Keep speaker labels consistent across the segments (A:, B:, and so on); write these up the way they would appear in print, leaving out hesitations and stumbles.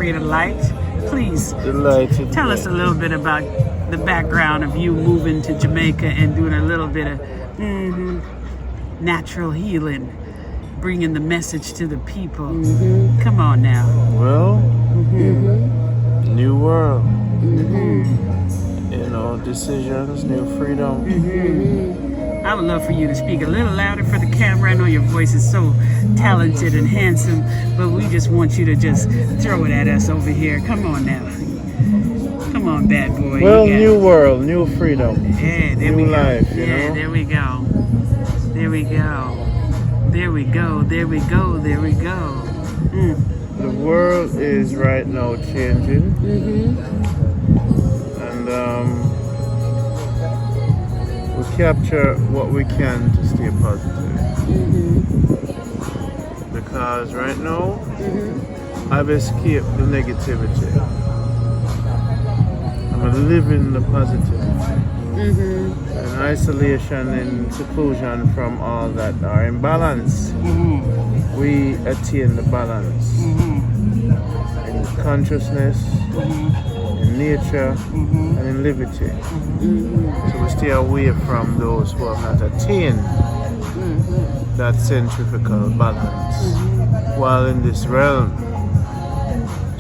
A: Frida Light. Please
B: Delighted.
A: tell us a little bit about the background of you moving to Jamaica and doing a little bit of natural healing, bringing the message to the people. Come on now.
B: Well, new world. You know, decisions, new freedom.
A: I would love for you to speak a little louder for the camera. I know your voice is so talented and handsome, but we just want you to just throw it at us over here. Come on now. Come on, bad boy.
B: Well, new world, new freedom.
A: Yeah, there
B: new
A: we go.
B: life, you
A: Yeah,
B: know?
A: there we go. There we go. There we go. There we go. There we go.
B: The world is right now changing. And we capture what we can to stay positive. Because right now, I've escaped the negativity. I'm living the positive. And isolation and seclusion from all that are in balance. We attain the balance in consciousness, in nature, and in liberty. So we stay away from those who have not attained that centrifugal balance while in this realm.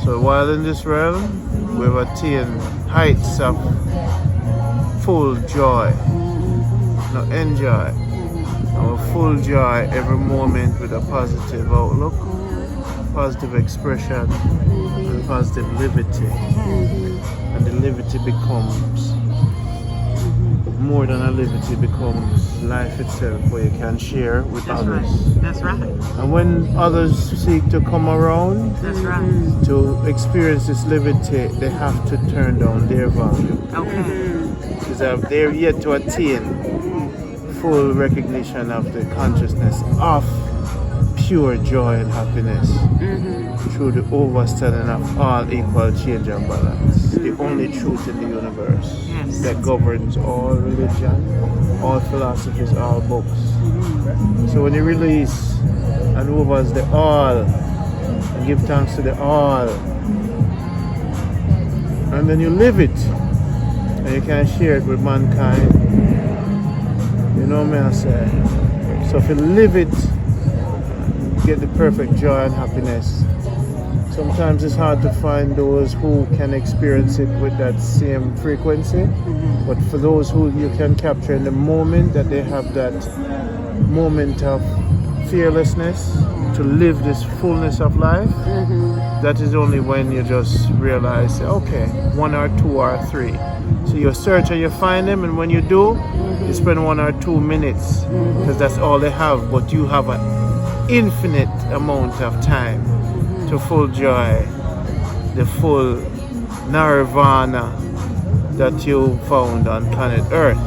B: So while in this realm, we've attained heights of full joy. Now enjoy our full joy every moment with a positive outlook, positive expression, and positive liberty. And the liberty becomes more than a liberty, becomes life itself where you can share with
A: That's
B: others.
A: right. That's right.
B: And when others seek to come around
A: That's right.
B: to experience this liberty, they have to turn down their value.
A: Okay.
B: Because they're yet to attain full recognition of the consciousness of pure joy and happiness through the overstanding of all equal change and balance. The only truth in the universe that governs all religion, all philosophies, all books. So when you release and overs the all and give thanks to the all, and then you live it, and you can share it with mankind. You know me, I say. So if you live it, get the perfect joy and happiness. Sometimes it's hard to find those who can experience it with that same frequency. But for those who you can capture in the moment, that they have that moment of fearlessness to live this fullness of life, that is only when you just realize, okay, one or two or three. So you search and you find them, and when you do, you spend 1 or 2 minutes, because that's all they have. But you have an infinite amount of time to full joy, the full nirvana that you found on planet Earth.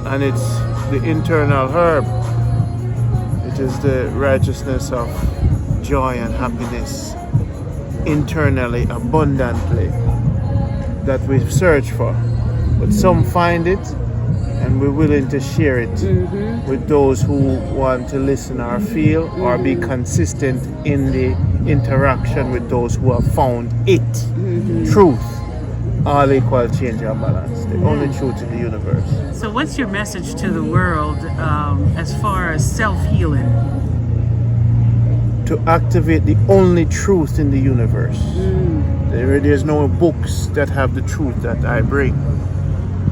B: And it's the internal herb. It is the righteousness of joy and happiness internally, abundantly, that we search for. But some find it, and we're willing to share it with those who want to listen or feel or be consistent in the interaction with those who have found it. Truth, all equal change and balance, the only truth in the universe.
A: So what's your message to the world as far as self-healing?
B: To activate the only truth in the universe. There's no books that have the truth that I bring.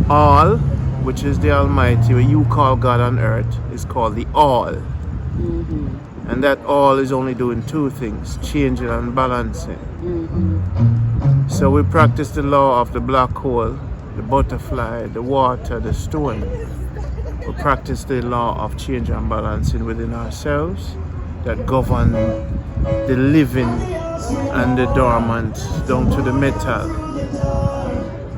B: All, which is the Almighty, what you call God on earth, is called the All. And that all is only doing two things, changing and balancing. So we practice the law of the black hole, the butterfly, the water, the stone. We practice the law of change and balancing within ourselves that govern the living and the dormant down to the metal.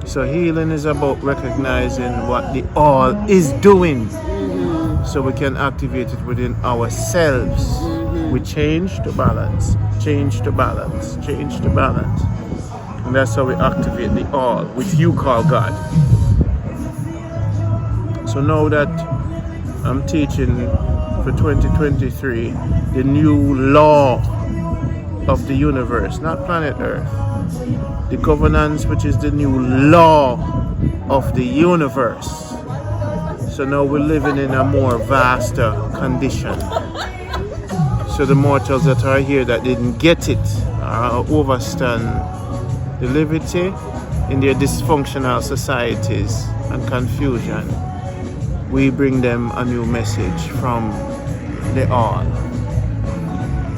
B: So healing is about recognizing what the all is doing, so we can activate it within ourselves. We change to balance, change to balance, change to balance. And that's how we activate the all, which you call God. So now that I'm teaching for 2023, the new law of the universe, not planet Earth. The governance, which is the new law of the universe. So now we're living in a more vaster condition. So the mortals that are here that didn't get it or overstand the liberty in their dysfunctional societies and confusion, we bring them a new message from the all.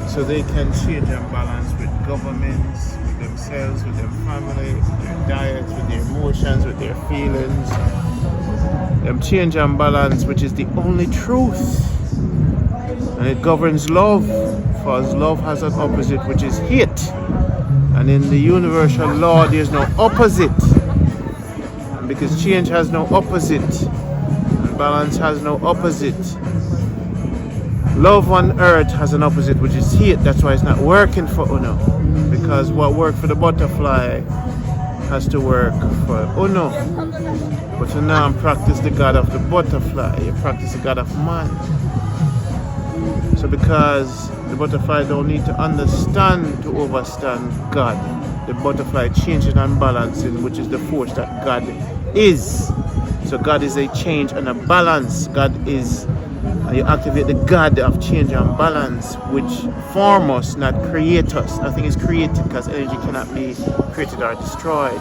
B: So they can change and balance with governments, with themselves, with their family, with their diets, with their emotions, with their feelings. Them change and balance, which is the only truth. And it governs love, for as love has an opposite, which is hate. And in the universal law, there's no opposite. And because change has no opposite, and balance has no opposite, love on earth has an opposite, which is hate. That's why it's not working for Uno. Because what worked for the butterfly has to work for Uno. But you now practice the God of the butterfly, you practice the God of man. So because the butterfly don't need to understand to overstand God, the butterfly changing and balancing, which is the force that God is. So God is a change and a balance. God is, you activate the God of change and balance, which form us, not create us. Nothing is created because energy cannot be created or destroyed.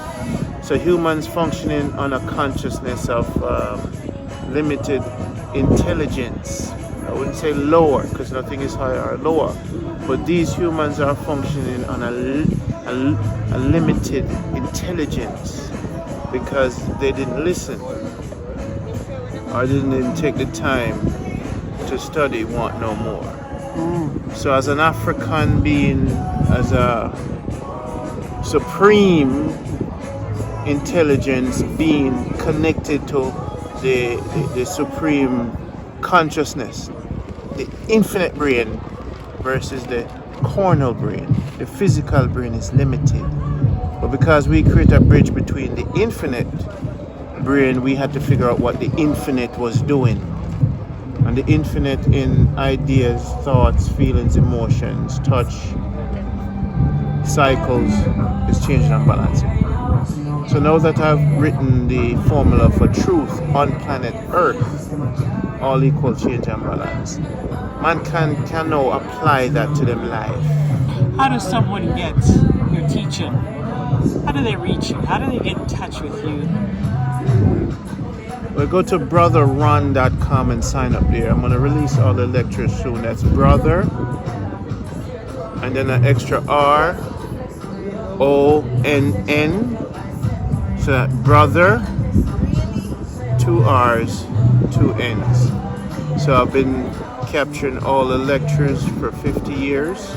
B: So humans functioning on a consciousness of limited intelligence. I wouldn't say lower, because nothing is higher or lower. But these humans are functioning on a limited intelligence because they didn't listen or didn't take the time to study, want no more. So as an African being, as a supreme intelligence being connected to the supreme consciousness, the infinite brain versus the cornel brain. The physical brain is limited. But because we create a bridge between the infinite brain, we had to figure out what the infinite was doing. And the infinite in ideas, thoughts, feelings, emotions, touch, cycles is changing and balancing. So now that I've written the formula for truth on planet Earth, all equal change and balance, mankind can now apply that to them life.
A: How does someone get your teaching? How do they reach you? How do they get in touch with you?
B: Well, go to brotherron.com and sign up there. I'm going to release all the lectures soon. That's brother, and then an extra R, O-N-N. So that brother, 2 R's, 2 N's. So I've been capturing all the lectures for 50 years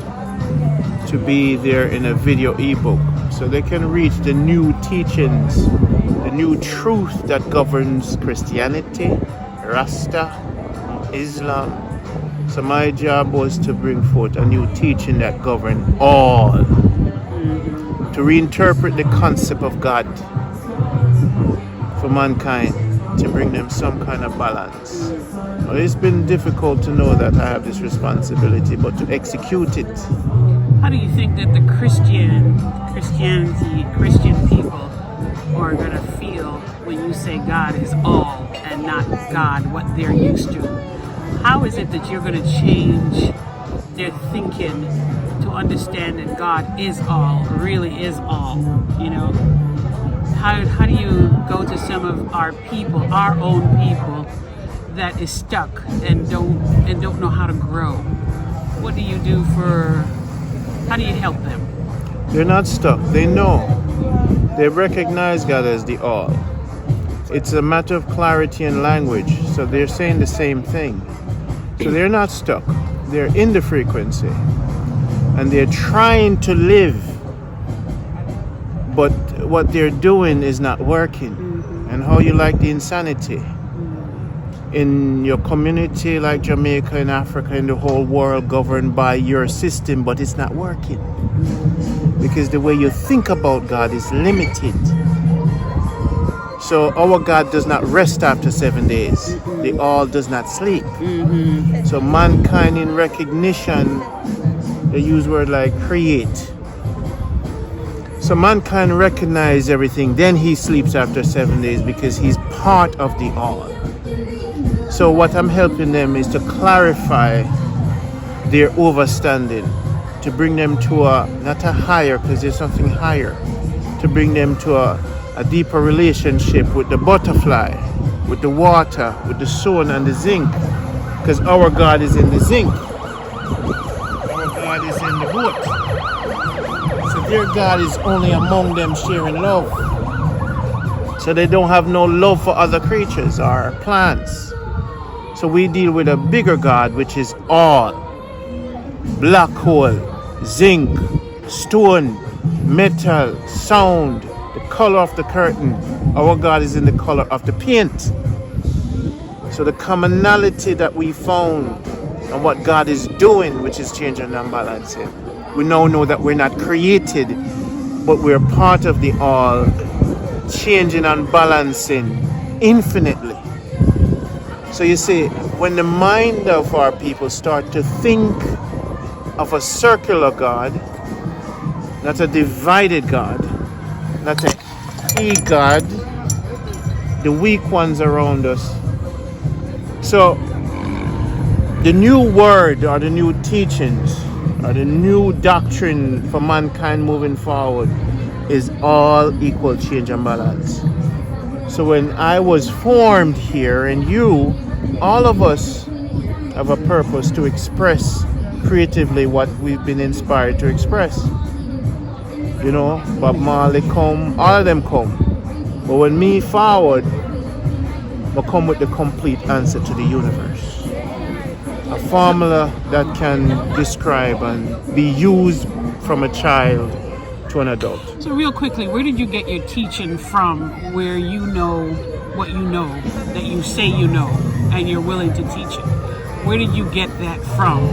B: to be there in a video ebook. So they can reach the new teachings, the new truth that governs Christianity, Rasta, Islam. So my job was to bring forth a new teaching that governed all. To reinterpret the concept of God for mankind, to bring them some kind of balance. Well, it's been difficult to know that I have this responsibility, but to execute it.
A: How do you think that the Christian people are going to feel when you say God is all and not God, what they're used to? How is it that you're going to change their thinking to understand that God is all, really is all, you know? How do you go to some of our people, our own people, that is stuck and don't know how to grow? What do you do how do you help them?
B: They're not stuck. They know. They recognize God as the all. It's a matter of clarity and language. So they're saying the same thing. So they're not stuck. They're in the frequency. And they're trying to live. But what they're doing is not working. And how you like the insanity? In your community like Jamaica, in Africa, in the whole world, governed by your system, but it's not working. Because the way you think about God is limited. So our God does not rest after 7 days. The all does not sleep. So mankind in recognition They use word like create. So mankind recognizes everything. Then he sleeps after 7 days because he's part of the all. So what I'm helping them is to clarify their overstanding, to bring them to not a higher, because there's something higher, to bring them to a deeper relationship with the butterfly, with the water, with the sun and the zinc, because our God is in the zinc. Our God is in the boat. So their God is only among them sharing love. So they don't have no love for other creatures or plants. So we deal with a bigger God, which is all. Black hole, zinc, stone, metal, sound, the color of the curtain. Our God is in the color of the paint. So the commonality that we found and what God is doing, which is changing and balancing. We now know that we're not created, but we're part of the all, changing and balancing infinitely. So you see, when the mind of our people start to think of a circular God, not a divided God, not a he God, the weak ones around us. So the new word or the new teachings or the new doctrine for mankind moving forward is all equal change and balance. So when I was formed here and you, all of us have a purpose to express creatively what we've been inspired to express. You know, Bob Marley come, all of them come. But when me forward, I come with the complete answer to the universe. A formula that can describe and be used from a child to an adult.
A: So real quickly, where did you get your teaching from where you know what you know, that you say you know, and you're willing to teach it? Where did you get that from?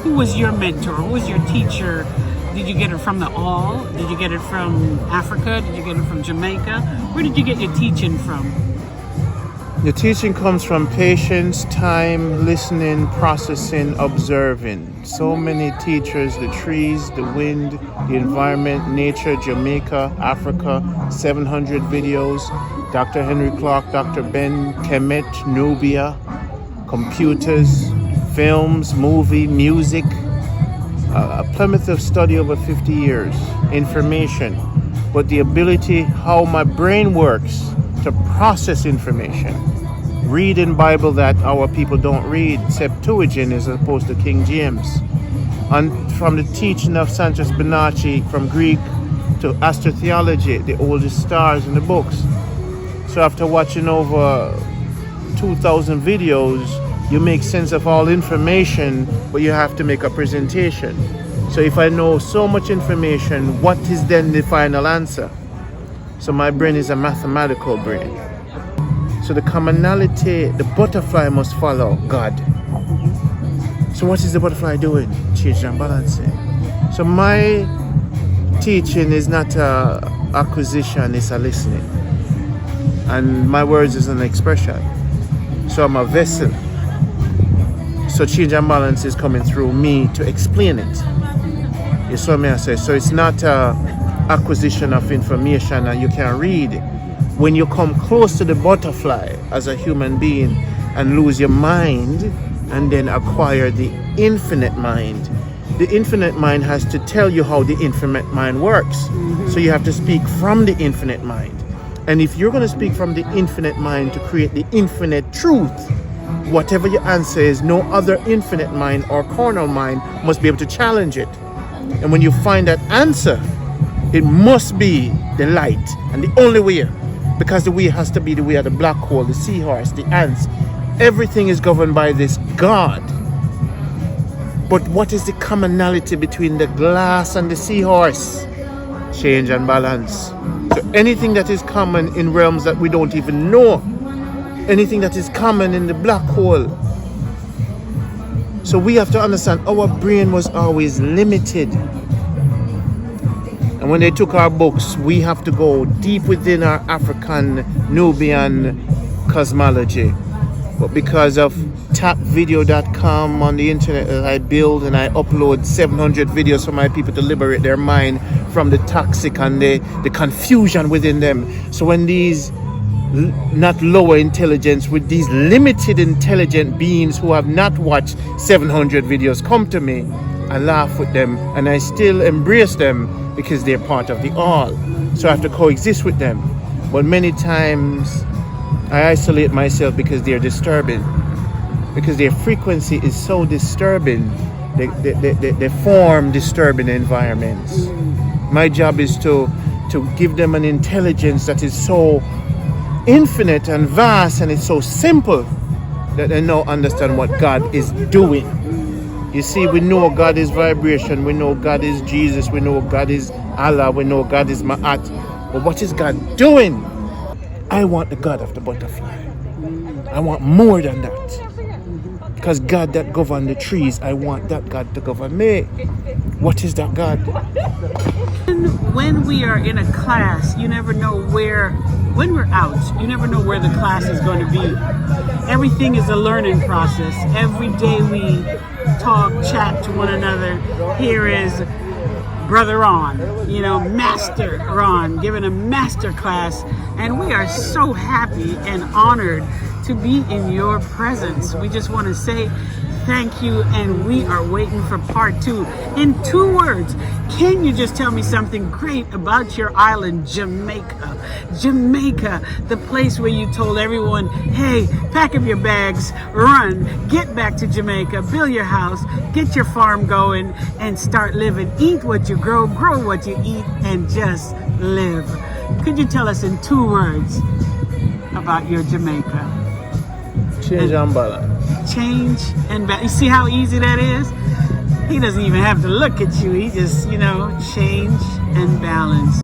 A: Who was your mentor? Who was your teacher? Did you get it from the all? Did you get it from Africa? Did you get it from Jamaica? Where did you get your teaching from?
B: The teaching comes from patience, time, listening, processing, observing. So many teachers, the trees, the wind, the environment, nature, Jamaica, Africa, 700 videos, Dr. Henry Clark, Dr. Ben Kemet, Nubia, computers, films, movie, music, a plethora of study over 50 years, information, but the ability how my brain works to process information. Reading Bible that our people don't read, Septuagint as opposed to King James. And from the teaching of Sanchez Bonacci, from Greek to astrotheology, the oldest stars in the books. So after watching over 2,000 videos, you make sense of all information, but you have to make a presentation. So if I know so much information, what is then the final answer? So my brain is a mathematical brain. So the commonality, the butterfly must follow God. So what is the butterfly doing? Change and balancing. So my teaching is not a acquisition, it's a listening. And my words is an expression. So I'm a vessel. So change and balance is coming through me to explain it. You saw me I say. So it's not a acquisition of information and you can read. When you come close to the butterfly as a human being and lose your mind and then acquire the infinite mind, the infinite mind has to tell you how the infinite mind works. So you have to speak from the infinite mind. And if you're going to speak from the infinite mind to create the infinite truth, whatever your answer is, no other infinite mind or carnal mind must be able to challenge it. And when you find that answer, it must be the light and the only way. Because the way has to be the way of the black hole, the seahorse, the ants. Everything is governed by this God. But what is the commonality between the glass and the seahorse? Change and balance. So anything that is common in realms that we don't even know, anything that is common in the black hole. So we have to understand our brain was always limited. And when they took our books, we have to go deep within our African, Nubian cosmology But because of tapvideo.com on the internet that I build and I upload 700 videos for my people to liberate their mind from the toxic and the confusion within them. So when these not lower intelligence, with these limited intelligent beings who have not watched 700 videos come to me, I laugh with them and I still embrace them because they're part of the all. So I have to coexist with them. But many times I isolate myself because they're disturbing, because their frequency is so disturbing. They form disturbing environments. My job is to give them an intelligence that is so infinite and vast, and it's so simple that they now understand what God is doing. You see, we know God is vibration, we know God is Jesus, we know God is Allah, we know God is Ma'at. But what is God doing? I want the God of the butterfly. I want more than that. Because God that govern the trees, I want that God to govern me. What is that God?
A: When we are in a class, you never know when we're out, you never know where the class is going to be. Everything is a learning process. Every day we talk, chat to one another. Here is Brother Ron, Master Ron, giving a master class, and we are so happy and honored to be in your presence. We just want to say thank you, and we are waiting for part 2. In 2 words, can you just tell me something great about your island, Jamaica? Jamaica, the place where you told everyone, hey, pack up your bags, run, get back to Jamaica, build your house, get your farm going, and start living. Eat what you grow what you eat, and just live. Could you tell us in 2 words about your Jamaica?
B: Change and balance.
A: Change and balance. You see how easy that is? He doesn't even have to look at you. He just, change and balance.